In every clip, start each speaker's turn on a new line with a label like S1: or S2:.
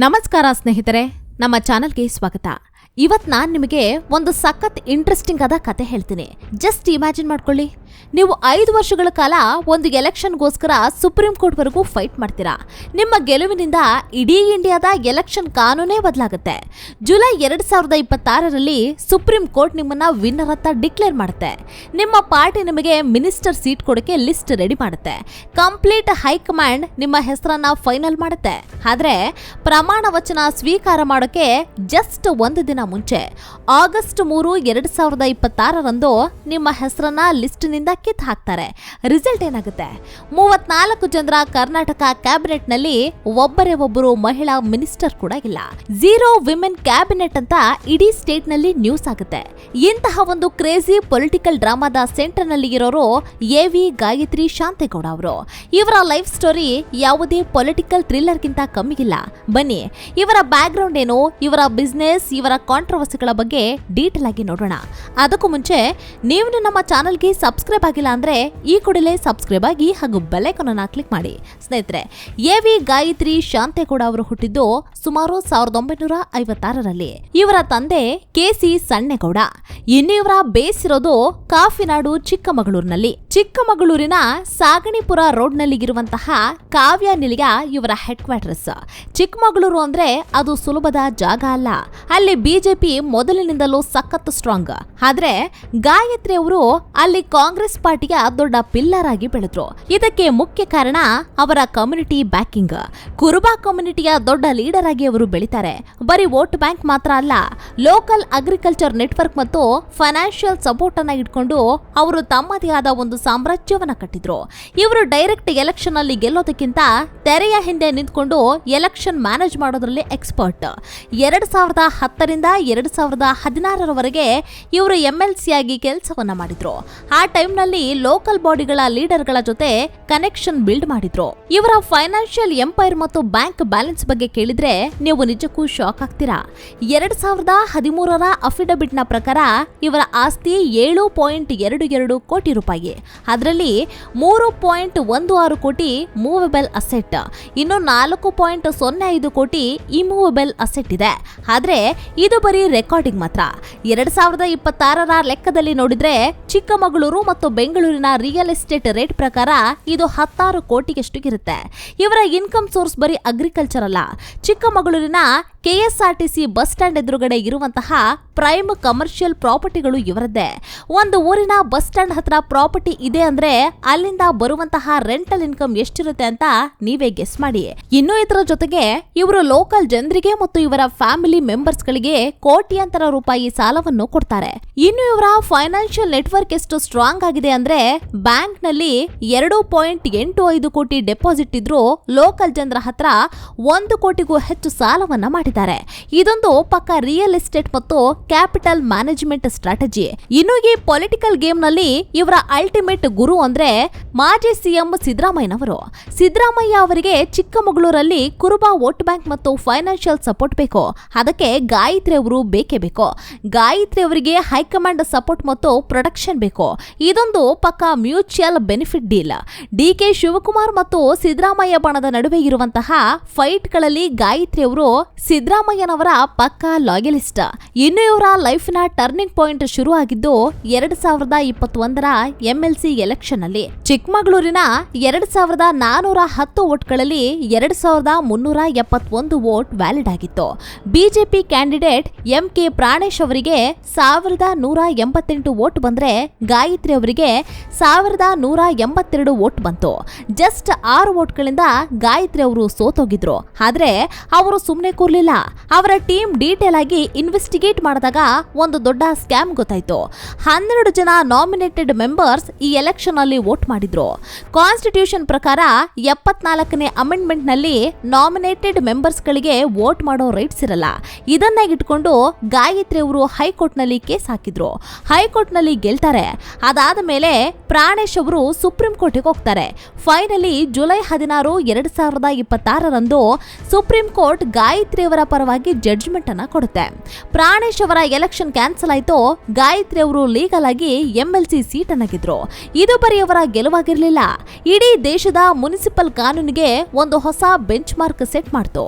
S1: ನಮಸ್ಕಾರ ಸ್ನೇಹಿತರೆ, ನಮ್ಮ ಚಾನೆಲ್ಗೆ ಸ್ವಾಗತ. ಇವತ್ತು ನಾನು ನಿಮಗೆ ಒಂದು ಸಖತ್ ಇಂಟ್ರೆಸ್ಟಿಂಗ್ ಆದ ಕತೆ ಹೇಳ್ತೀನಿ. ಜಸ್ಟ್ ಇಮ್ಯಾಜಿನ್ ಮಾಡ್ಕೊಳ್ಳಿ, ನೀವು 5 ವರ್ಷಗಳ ಕಾಲ ಒಂದು ಎಲೆಕ್ಷನ್ಗೋಸ್ಕರ ಸುಪ್ರೀಂ ಕೋರ್ಟ್ ವರೆಗೂ ಫೈಟ್ ಮಾಡ್ತೀರಾ. ನಿಮ್ಮ ಗೆಲುವಿನಿಂದ ಇಡೀ ಇಂಡಿಯಾದ ಎಲೆಕ್ಷನ್ ಕಾನೂನೇ ಬದಲಾಗುತ್ತೆ. ಜುಲೈ 2026ರಲ್ಲಿ ಸುಪ್ರೀಂ ಕೋರ್ಟ್ ನಿಮ್ಮನ್ನ ವಿನ್ನರ್ ಅಂತ ಡಿಕ್ಲೇರ್ ಮಾಡುತ್ತೆ. ನಿಮ್ಮ ಪಾರ್ಟಿ ನಿಮಗೆ ಮಿನಿಸ್ಟರ್ ಸೀಟ್ ಕೊಡಕ್ಕೆ ಲಿಸ್ಟ್ ರೆಡಿ ಮಾಡುತ್ತೆ. ಕಂಪ್ಲೀಟ್ ಹೈಕಮಾಂಡ್ ನಿಮ್ಮ ಹೆಸರನ್ನ ಫೈನಲ್ ಮಾಡುತ್ತೆ. ಆದ್ರೆ ಪ್ರಮಾಣ ವಚನ ಸ್ವೀಕಾರ ಮಾಡೋಕೆ ಜಸ್ಟ್ ಒಂದು ದಿನ ಮುಂಚೆ ಆಗಸ್ಟ್ 3, 2026ರಂದು ನಿಮ್ಮ ಹೆಸರನ್ನ ಲಿಸ್ಟ್ ನಿಂದ ಕಿತ್ತು ಹಾಕ್ತಾರೆ. ರಿಸಲ್ಟ್ ಏನಾಗುತ್ತೆ? 34 ಜನರ ಕರ್ನಾಟಕ ಕ್ಯಾಬಿನೆಟ್ ನಲ್ಲಿ ಒಬ್ಬರೇ ಒಬ್ಬರು ಮಹಿಳಾ ಮಿನಿಸ್ಟರ್ ಕೂಡ ಇಲ್ಲ. 0 ವಿಮೆನ್ ಕ್ಯಾಬಿನೆಟ್ ಅಂತ ಇಡೀ ಸ್ಟೇಟ್ ನಲ್ಲಿ ನ್ಯೂಸ್ ಆಗುತ್ತೆ. ಇಂತಹ ಒಂದು ಕ್ರೇಜಿ ಪೊಲಿಟಿಕಲ್ ಡ್ರಾಮಾದ ಸೆಂಟರ್ ನಲ್ಲಿ ಇರೋರು ಎವಿ ಗಾಯತ್ರಿ ಶಾಂತೇಗೌಡ ಅವರು. ಇವರ ಲೈಫ್ ಸ್ಟೋರಿ ಯಾವುದೇ ಪೊಲಿಟಿಕಲ್ ಥ್ರಿಲ್ಲರ್ ಗಿಂತ ಕಮ್ಮಿ ಇಲ್ಲ. ಬನ್ನಿ, ಇವರ ಬ್ಯಾಕ್ ಗ್ರೌಂಡ್ ಏನು, ಇವರ ಬಿಸ್ನೆಸ್, ಇವರ ಕಾಂಟ್ರವರ್ಸಿಗಳ ಬಗ್ಗೆ ಡೀಟೇಲ್ ಆಗಿ ನೋಡೋಣ. ಅದಕ್ಕೂ ಮುಂಚೆ ನೀವು ನಮ್ಮ ಚಾನೆಲ್ಗೆ ಸಬ್ಸ್ಕ್ರೈಬ್ ಆಗಿಲ್ಲ ಅಂದ್ರೆ ಈ ಕೂಡಲೇ ಸಬ್ಸ್ಕ್ರೈಬ್ ಆಗಿ ಹಾಗೂ ಬೆಲ್ ಐಕಾನ್ ಅನ್ನು ಕ್ಲಿಕ್ ಮಾಡಿ. ಸ್ನೇಹಿತರೆ, ಎವಿ ಗಾಯತ್ರಿ ಶಾಂತೇಗೌಡ ಅವರು ಹುಟ್ಟಿದ್ದು ಸುಮಾರು 1956ರಲ್ಲಿ. ಇವರ ತಂದೆ ಕೆಸಿ ಸಣ್ಣೇಗೌಡ. ಇನ್ನು ಇವರ ಬೇಸ್ ಇರೋದು ಕಾಫಿನಾಡು ಚಿಕ್ಕಮಗಳೂರಿನಲ್ಲಿ. ಚಿಕ್ಕಮಗಳೂರಿನ ಸಾಗಣಿಪುರ ರೋಡ್ ನಲ್ಲಿ ಇರುವಂತಹ ಕಾವ್ಯ ನಿಲಯ ಇವರ ಹೆಡ್ ಕ್ವಾರ್ಟರ್ಸ್. ಚಿಕ್ಕಮಗಳೂರು ಅಂದ್ರೆ ಅದು ಸುಲಭದ ಜಾಗ ಅಲ್ಲ. ಅಲ್ಲಿ ಬಿಜೆಪಿ ಮೊದಲಿನಿಂದಲೂ ಸಖತ್ ಸ್ಟ್ರಾಂಗ್. ಆದ್ರೆ ಗಾಯತ್ರಿ ಅವರು ಅಲ್ಲಿ ಕಾಂಗ್ರೆಸ್ ಪಾರ್ಟಿಯ ದೊಡ್ಡ ಪಿಲ್ಲರ್ ಆಗಿ ಬೆಳೆದ್ರು. ಇದಕ್ಕೆ ಮುಖ್ಯ ಕಾರಣ ಅವರ ಕಮ್ಯುನಿಟಿ ಬ್ಯಾಕಿಂಗ್. ಕುರುಬಾ ಕಮ್ಯುನಿಟಿಯ ದೊಡ್ಡ ಲೀಡರ್ ಆಗಿ ಅವರು ಬೆಳಿತಾರೆ. ಬರೀ ವೋಟ್ ಬ್ಯಾಂಕ್ ಮಾತ್ರ ಅಲ್ಲ, ಲೋಕಲ್ ಅಗ್ರಿಕಲ್ಚರ್ ನೆಟ್ವರ್ಕ್ ಮತ್ತು ಫೈನಾನ್ಷಿಯಲ್ ಸಪೋರ್ಟ್ ಅನ್ನ ಇಟ್ಕೊಂಡು ಅವರು ತಮ್ಮದೇ ಆದ ಒಂದು ಸಾಮ್ರಾಜ್ಯವನ್ನ ಕಟ್ಟಿದ್ರು. ಇವರು ಡೈರೆಕ್ಟ್ ಎಲೆಕ್ಷನ್ ಅಲ್ಲಿ ಗೆಲ್ಲೋದಕ್ಕಿಂತ ತೆರೆಯ ಹಿಂದೆ ನಿಂತ್ಕೊಂಡು ಎಲೆಕ್ಷನ್ ಮ್ಯಾನೇಜ್ ಮಾಡೋದ್ರಲ್ಲಿ ಎಕ್ಸ್ಪರ್ಟ್. 2010ರಿಂದ 2016ರವರೆಗೆ ಇವರು MLC ಆಗಿ ಕೆಲಸವನ್ನ ಮಾಡಿದ್ರು. ಆ ಟೈಮ್ ನಲ್ಲಿ ಲೋಕಲ್ ಬಾಡಿಗಳ ಲೀಡರ್ಗಳ ಜೊತೆ ಕನೆಕ್ಷನ್ ಬಿಲ್ಡ್ ಮಾಡಿದ್ರು. ಇವರ ಫೈನಾನ್ಷಿಯಲ್ ಎಂಪೈರ್ ಮತ್ತು ಬ್ಯಾಂಕ್ ಬ್ಯಾಲೆನ್ಸ್ ಬಗ್ಗೆ ಕೇಳಿದ್ರೆ ನೀವು ನಿಜಕ್ಕೂ ಶಾಕ್ ಆಗ್ತೀರಾ. 2013ರ ಅಫಿಡವಿಟ್ ನ ಪ್ರಕಾರ ಇವರ ಆಸ್ತಿ 7.22 ಕೋಟಿ ರೂಪಾಯಿ. ಅದರಲ್ಲಿ 3.16 ಕೋಟಿ ಮೂವೇಬಲ್ ಅಸೆಟ್, ಇನ್ನು 4.05 ಕೋಟಿ ಇಮೂವೇಬಲ್ ಅಸೆಟ್ ಇದೆ. ಆದ್ರೆ ಇದು ಬರೀ ರೆಕಾರ್ಡಿಂಗ್ ಮಾತ್ರ. 2026ರ ಲೆಕ್ಕದಲ್ಲಿ ನೋಡಿದ್ರೆ ಚಿಕ್ಕಮಗಳೂರು ಮತ್ತು ಬೆಂಗಳೂರಿನ ರಿಯಲ್ ಎಸ್ಟೇಟ್ ರೇಟ್ ಪ್ರಕಾರ ಇದು 16 ಕೋಟಿಗೆಷ್ಟು ಇರುತ್ತೆ. ಇವರ ಇನ್ಕಮ್ ಸೋರ್ಸ್ ಬರೀ ಅಗ್ರಿಕಲ್ಚರ್ ಅಲ್ಲ. ಚಿಕ್ಕಮಗಳೂರಿನ KSRTC ಬಸ್ ಸ್ಟ್ಯಾಂಡ್ ಎದುರುಗಡೆ ಇರುವಂತಹ ಪ್ರೈಮ್ ಕಮರ್ಷಿಯಲ್ ಪ್ರಾಪರ್ಟಿಗಳು ಇವರದ್ದೇ. ಒಂದು ಊರಿನ ಬಸ್ ಸ್ಟ್ಯಾಂಡ್ ಹತ್ರ ಪ್ರಾಪರ್ಟಿ ಇದೆ ಅಂದ್ರೆ ಅಲ್ಲಿಂದ ಬರುವಂತಹ ರೆಂಟಲ್ ಇನ್ಕಮ್ ಎಷ್ಟಿರುತ್ತೆ ಅಂತ ನೀವೇ ಗೆಸ್ ಮಾಡಿ. ಇನ್ನು ಇದರ ಜೊತೆಗೆ ಇವರು ಲೋಕಲ್ ಜನರಿಗೆ ಮತ್ತು ಇವರ ಫ್ಯಾಮಿಲಿ ಮೆಂಬರ್ಸ್ ಗಳಿಗೆ ಕೋಟ್ಯಾಂತರ ರೂಪಾಯಿ ಸಾಲವನ್ನು ಕೊಡ್ತಾರೆ. ಇನ್ನು ಇವರ ಫೈನಾನ್ಷಿಯಲ್ ನೆಟ್ವರ್ಕ್ ಎಷ್ಟು ಸ್ಟ್ರಾಂಗ್ ಆಗಿದೆ ಅಂದ್ರೆ ಬ್ಯಾಂಕ್ ನಲ್ಲಿ 2.85 ಕೋಟಿ ಡೆಪಾಸಿಟ್ ಇದ್ರು ಲೋಕಲ್ ಜನರ ಹತ್ರ 1 ಕೋಟಿಗೂ ಹೆಚ್ಚು ಸಾಲವನ್ನ ಮಾಡಿದ್ದಾರೆ. ಇದೊಂದು ಪಕ್ಕ ರಿಯಲ್ ಎಸ್ಟೇಟ್ ಮತ್ತು ಕ್ಯಾಪಿಟಲ್ ಮ್ಯಾನೇಜ್ಮೆಂಟ್ ಸ್ಟ್ರಾಟಜಿ. ಇನ್ನು ಈ ಪೊಲಿಟಿಕಲ್ ಗೇಮ್ ನಲ್ಲಿ ಇವರ ಅಲ್ಟಿಮೇಟ್ ಗುರು ಅಂದ್ರೆ ಮಾಜಿ ಸಿಎಂ ಸಿದ್ದರಾಮಯ್ಯನವರು. ಸಿದ್ದರಾಮಯ್ಯ ಅವರಿಗೆ ಚಿಕ್ಕಮಗಳೂರಲ್ಲಿ ಕುರುಬಾ ವೋಟ್ ಬ್ಯಾಂಕ್ ಮತ್ತು ಫೈನಾನ್ಷಿಯಲ್ ಸಪೋರ್ಟ್ ಬೇಕು. ಅದಕ್ಕೆ ಗಾಯತ್ರಿ ಅವರು ಬೇಕೇ ಬೇಕು. ಗಾಯತ್ರಿ ಅವರಿಗೆ ಹೈಕಮಾಂಡ್ ಸಪೋರ್ಟ್ ಮತ್ತು ಪ್ರೊಟೆಕ್ಷನ್ ಬೇಕು. ಇದೊಂದು ಪಕ್ಕ mutual benefit deal. DK Shivakumar ಮತ್ತು ಸಿದ್ದರಾಮಯ್ಯ ಬಣದ ನಡುವೆ ಇರುವಂತಹ ಫೈಟ್ ಗಳಲ್ಲಿ ಗಾಯತ್ರಿ ಅವರು ಸಿದ್ದರಾಮಯ್ಯನವರ ಪಕ್ಕ ಲಾಯಲಿಸ್ಟ್. ಇನ್ನು ಇವರ ಲೈಫ್ ನ ಟರ್ನಿಂಗ್ ಪಾಯಿಂಟ್ ಶುರು ಆಗಿದ್ದು 2021ರ MLC ಎಲೆಕ್ಷನ್ ಅಲ್ಲಿ. ಚಿಕ್ಕಮಗಳೂರಿನ 2410 ವೋಟ್ಗಳಲ್ಲಿ 2371 ವೋಟ್ ವ್ಯಾಲಿಡ್ ಆಗಿತ್ತು. ಬಿಜೆಪಿ ಕ್ಯಾಂಡಿಡೇಟ್ MK ಪ್ರಾಣೇಶ್ ಅವರಿಗೆ 1188 ವೋಟ್ ಬಂದ್ರೆ ಗಾಯತ್ರಿ ಅವರಿಗೆ 1182 ವೋಟ್ ಬಂತು. ಜಸ್ಟ್ 6 ವೋಟ್ಗಳಿಂದ ಗಾಯತ್ರಿ ಅವರು ಸೋತೋಗಿದ್ರು. ಆದ್ರೆ ಅವರು ಸುಮ್ಮನೆ ಕೂರ್ಲಿಲ್ಲ. ಅವರ ಟೀಮ್ ಡೀಟೇಲ್ ಆಗಿ ಇನ್ವೆಸ್ಟಿಗೇಟ್ ಮಾಡಿದಾಗ ಒಂದು ದೊಡ್ಡ ಸ್ಕ್ಯಾಮ್ ಗೊತ್ತಾಯ್ತು. 12 ಜನ ನಾಮಿನೇಟೆಡ್ ಮೆಂಬರ್ಸ್ ಈ ಎಲೆಕ್ಷನ್ ಅಲ್ಲಿ ವೋಟ್ ಮಾಡಿದ್ರು. ಕಾನ್ಸ್ಟಿಟ್ಯೂಷನ್ ಪ್ರಕಾರ 74ನೇ ಅಮೆಂಡ್ಮೆಂಟ್ ನಲ್ಲಿ ನಾಮಿನೇಟೆಡ್ ಮೆಂಬರ್ಸ್ ಗಳಿಗೆ ವೋಟ್ ಮಾಡೋ ರೈಟ್ಸ್ ಇರಲ್ಲ. ಇದನ್ನ ಇಟ್ಕೊಂಡು ಗಾಯತ್ರಿ ಅವರು ಹೈಕೋರ್ಟ್ ನಲ್ಲಿ ಕೇಸ್ ಹಾಕಿದ್ರು. ಹೈಕೋರ್ಟ್ ನಲ್ಲಿ ಗೆಲ್ತಾರೆ. ಅದಾದ ಇದಾದ ಮೇಲೆ ಪ್ರಾಣೇಶ್ ಅವರು ಸುಪ್ರೀಂ ಕೋರ್ಟ್ಗೆ ಹೋಗ್ತಾರೆ. ಫೈನಲಿ ಜುಲೈ 16, 2026ರಂದು ಸುಪ್ರೀಂ ಕೋರ್ಟ್ ಗಾಯತ್ರಿ ಅವರ ಪರವಾಗಿ ಜಡ್ಜ್ಮೆಂಟ್ ಅನ್ನ ಕೊಡುತ್ತೆ. ಪ್ರಾಣೇಶ್ ಅವರ ಎಲೆಕ್ಷನ್ ಕ್ಯಾನ್ಸಲ್ ಆಯ್ತು. ಗಾಯತ್ರಿ ಅವರು ಲೀಗಲ್ ಆಗಿ MLC ಸೀಟ್ ಅನ್ನಗಿದ್ರು. ಇದು ಬರೀ ಅವರ ಗೆಲುವಾಗಿರ್ಲಿಲ್ಲ, ಇಡೀ ದೇಶದ ಮುನಿಸಿಪಲ್ ಕಾನೂನಿಗೆ ಒಂದು ಹೊಸ ಬೆಂಚ್ ಮಾರ್ಕ್ ಸೆಟ್ ಮಾಡ್ತು.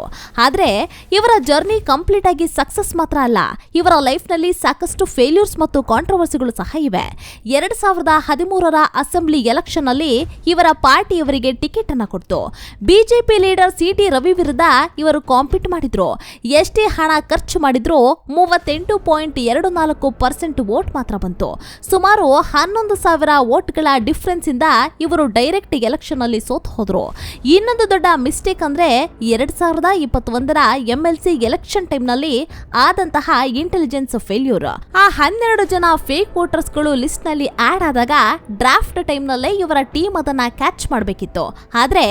S1: ಆದ್ರೆ ಇವರ ಜರ್ನಿ ಕಂಪ್ಲೀಟ್ ಆಗಿ ಸಕ್ಸಸ್ ಮಾತ್ರ ಅಲ್ಲ, ಇವರ ಲೈಫ್ ನಲ್ಲಿ ಸಾಕಷ್ಟು ಫೇಲ್ಯೂರ್ಸ್ ಮತ್ತು ಕಾಂಟ್ರವರ್ಸಿಗಳು ಸಹ ಇವೆ. 2013ರ ಅಸೆಂಬ್ಲಿ ಎಲೆಕ್ಷನ್ ನಲ್ಲಿ ಇವರ ಪಾರ್ಟಿ ಇವರಿಗೆ ಟಿಕೆಟ್ ಅನ್ನ ಕೊಡ್ತು. ಬಿಜೆಪಿ ಲೀಡರ್ CT ರವಿ ವಿರುದ್ಧ ಇವರು ಕಾಂಪೀಟ್ ಮಾಡಿದ್ರು. ಎಷ್ಟೇ ಹಣ ಖರ್ಚು ಮಾಡಿದ್ರು 38.24% ವೋಟ್ ಮಾತ್ರ ಬಂತು. ಸುಮಾರು 11,000 ವೋಟ್ಗಳ ಡಿಫರೆನ್ಸ್ ಇಂದ ಇವರು ಡೈರೆಕ್ಟ್ ಎಲೆಕ್ಷನ್ ಅಲ್ಲಿ ಸೋತ್ ಹೋದ್ರು. ಇನ್ನೊಂದು ದೊಡ್ಡ ಮಿಸ್ಟೇಕ್ ಅಂದ್ರೆ 2021ರ MLC ಎಲೆಕ್ಷನ್ ಟೈಮ್ ನಲ್ಲಿ ಆದಂತಹ ಇಂಟೆಲಿಜೆನ್ಸ್ ಫೇಲ್ಯೂರ್. ಆ 12 ಜನ ಫೇಕ್ ವೋಟರ್ಸ್ ಗಳು ಲಿಸ್ಟ್ ನಲ್ಲಿ ಆಡ್ ಆದಾಗ ಡ್ರಾಫ್ಟ್ ಟೈಮ್ ನಲ್ಲೇ ಇವರ ಟೀಮ್ ಅದನ್ನ ಕ್ಯಾಚ್ ಮಾಡಬೇಕಿತ್ತು. ಆದ್ರೆ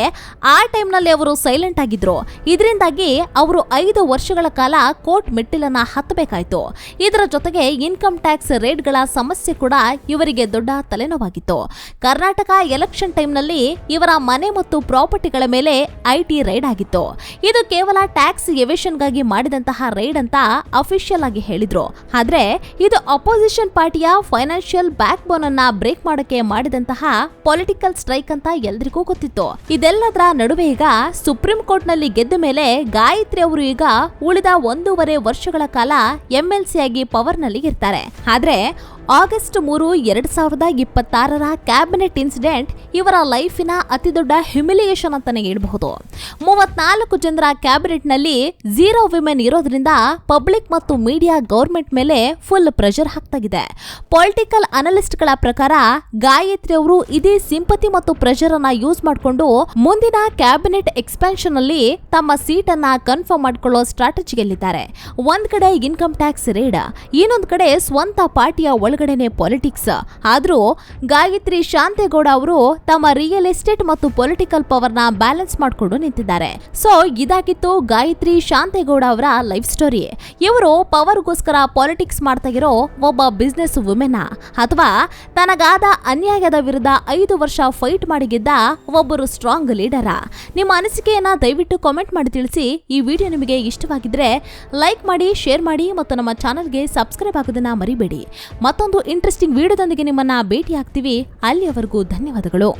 S1: ಆ ಟೈಮ್ ನಲ್ಲಿ ಅವರು ಸೈಲೆಂಟ್ ಆಗಿದ್ರು. ಇದರಿಂದಾಗಿ ಅವರು 5 ವರ್ಷಗಳ ಕಾಲ ಕೋರ್ಟ್ ಮೆಟ್ಟಿಲನ್ನ ಹತ್ತಬೇಕಾಯ್ತು. ಇದರ ಜೊತೆಗೆ ಇನ್ಕಮ್ ಟ್ಯಾಕ್ಸ್ ರೇಟ್ಗಳ ಸಮಸ್ಯೆ ಕೂಡ ಇವರಿಗೆ ದೊಡ್ಡ ತಲೆನೋವಾಗಿತ್ತು. ಕರ್ನಾಟಕ ಎಲೆಕ್ಷನ್ ಟೈಮ್ ನಲ್ಲಿ ಇವರ ಮನೆ ಮತ್ತು ಪ್ರಾಪರ್ಟಿಗಳ ಮೇಲೆ IT ರೈಡ್ ಆಗಿತ್ತು. ಇದು ಕೇವಲ ಟ್ಯಾಕ್ಸ್ ಎವೇಷನ್ ಗಾಗಿ ಮಾಡಿದಂತಹ ರೈಡ್ ಅಂತ ಅಫಿಷಿಯಲ್ ಆಗಿ ಹೇಳಿದ್ರು. ಆದ್ರೆ ಇದು ಅಪೋಸಿಷನ್ ಪಾರ್ಟಿಯ ಫೈನಾನ್ಷಿಯಲ್ ಬ್ಯಾಕ್ ಬೋನ್ ಅನ್ನ ಬ್ರೇಕ್ ಮಾಡಕ್ಕೆ ಮಾಡಿದಂತಹ ಪೊಲಿಟಿಕಲ್ ಸ್ಟ್ರೈಕ್ ಅಂತ ಎಲ್ರಿಗೂ ಗೊತ್ತಿತ್ತು. ಇದೆಲ್ಲದರ ನಡುವೆ ಈಗ ಸುಪ್ರೀಂ ಕೋರ್ಟ್ ನಲ್ಲಿ ಗೆದ್ದ ಮೇಲೆ ಗಾಯತ್ರಿ ಅವರು ಈಗ ಉಳಿದ 1.5 ವರ್ಷಗಳ ಕಾಲ MLC ಆಗಿ ಪವರ್ ನಲ್ಲಿ ಇರ್ತಾರೆ. ಆದ್ರೆ ಆಗಸ್ಟ್ 3, 2026ರ ಕ್ಯಾಬಿನೆಟ್ ಇನ್ಸಿಡೆಂಟ್ ಇವರ ಲೈಫಿನ ಅತಿ ದೊಡ್ಡ ಹ್ಯುಮಿಲಿಯೇಷನ್ ಅಂತಾನೆ ಹೇಳಬಹುದು. 34 ಜನರ ಕ್ಯಾಬಿನೆಟ್ ನಲ್ಲಿ 0 ವಿಮೆನ್ ಇರೋದ್ರಿಂದ ಪಬ್ಲಿಕ್ ಮತ್ತು ಮೀಡಿಯಾ ಗವರ್ಮೆಂಟ್ ಮೇಲೆ ಫುಲ್ ಪ್ರೆಷರ್ ಹಾಕ್ತಾಗಿದೆ. ಪೊಲಿಟಿಕಲ್ ಅನಲಿಸ್ಟ್ ಗಳ ಪ್ರಕಾರ ಗಾಯತ್ರಿ ಅವರು ಇದೇ ಸಿಂಪತಿ ಮತ್ತು ಪ್ರೆಷರ್ ಅನ್ನ ಯೂಸ್ ಮಾಡಿಕೊಂಡು ಮುಂದಿನ ಕ್ಯಾಬಿನೆಟ್ ಎಕ್ಸ್ಪಾನ್ಷನ್ ಅಲ್ಲಿ ತಮ್ಮ ಸೀಟ್ ಅನ್ನ ಕನ್ಫರ್ಮ್ ಮಾಡಿಕೊಳ್ಳೋ ಸ್ಟ್ರಾಟಜಿಯಲ್ಲಿದ್ದಾರೆ. ಒಂದ್ ಕಡೆ ಇನ್ಕಮ್ ಟ್ಯಾಕ್ಸ್ ರೇಡ್, ಇನ್ನೊಂದ್ ಕಡೆ ಸ್ವಂತ ಪಾರ್ಟಿಯ ಒಳಗಡೆನೆ ಪಾಲಿಟಿಕ್ಸ್. ಆದ್ರೂ ಗಾಯತ್ರಿ ಶಾಂತೇಗೌಡ ಅವರು ತಮ್ಮ ರಿಯಲ್ ಎಸ್ಟೇಟ್ ಮತ್ತು ಪೊಲಿಟಿಕಲ್ ಪವರ್ ನ ಬ್ಯಾಲೆನ್ಸ್ ಮಾಡಿಕೊಂಡು ನಿಂತಿದ್ದಾರೆ. ಸೊ ಇದಾಗಿತ್ತು ಗಾಯತ್ರಿ ಶಾಂತೇಗೌಡ ಅವರ ಲೈಫ್ ಸ್ಟೋರಿ. ಇವರು ಪವರ್ಗೋಸ್ಕರ ಪಾಲಿಟಿಕ್ಸ್ ಮಾಡ್ತಾ ಇರೋ ಒಬ್ಬ ಬಿಸ್ನೆಸ್ ವುಮೆನ್ ಅಥವಾ ತನಗಾದ ಅನ್ಯಾಯದ ವಿರುದ್ಧ 5 ವರ್ಷ ಫೈಟ್ ಮಾಡಿಗಿದ್ದ ಒಬ್ಬರು ಸ್ಟ್ರಾಂಗ್ ಲೀಡರ? ನಿಮ್ಮ ಅನಿಸಿಕೆಯನ್ನ ದಯವಿಟ್ಟು ಕಾಮೆಂಟ್ ಮಾಡಿ ತಿಳಿಸಿ. ಈ ವಿಡಿಯೋ ನಿಮಗೆ ಇಷ್ಟವಾಗಿದ್ರೆ ಲೈಕ್ ಮಾಡಿ, ಶೇರ್ ಮಾಡಿ ಮತ್ತು ನಮ್ಮ ಚಾನೆಲ್ಗೆ ಸಬ್ಸ್ಕ್ರೈಬ್ ಆಗೋದನ್ನ ಮರಿಬೇಡಿ. ಮತ್ತೊಂದು ಇಂಟ್ರೆಸ್ಟಿಂಗ್ ವಿಡಿಯೋದೊಂದಿಗೆ ನಿಮ್ಮನ್ನ ಭೇಟಿ ಆಗ್ತೀವಿ. ಅಲ್ಲಿಯವರೆಗೂ ಧನ್ಯವಾದಗಳು.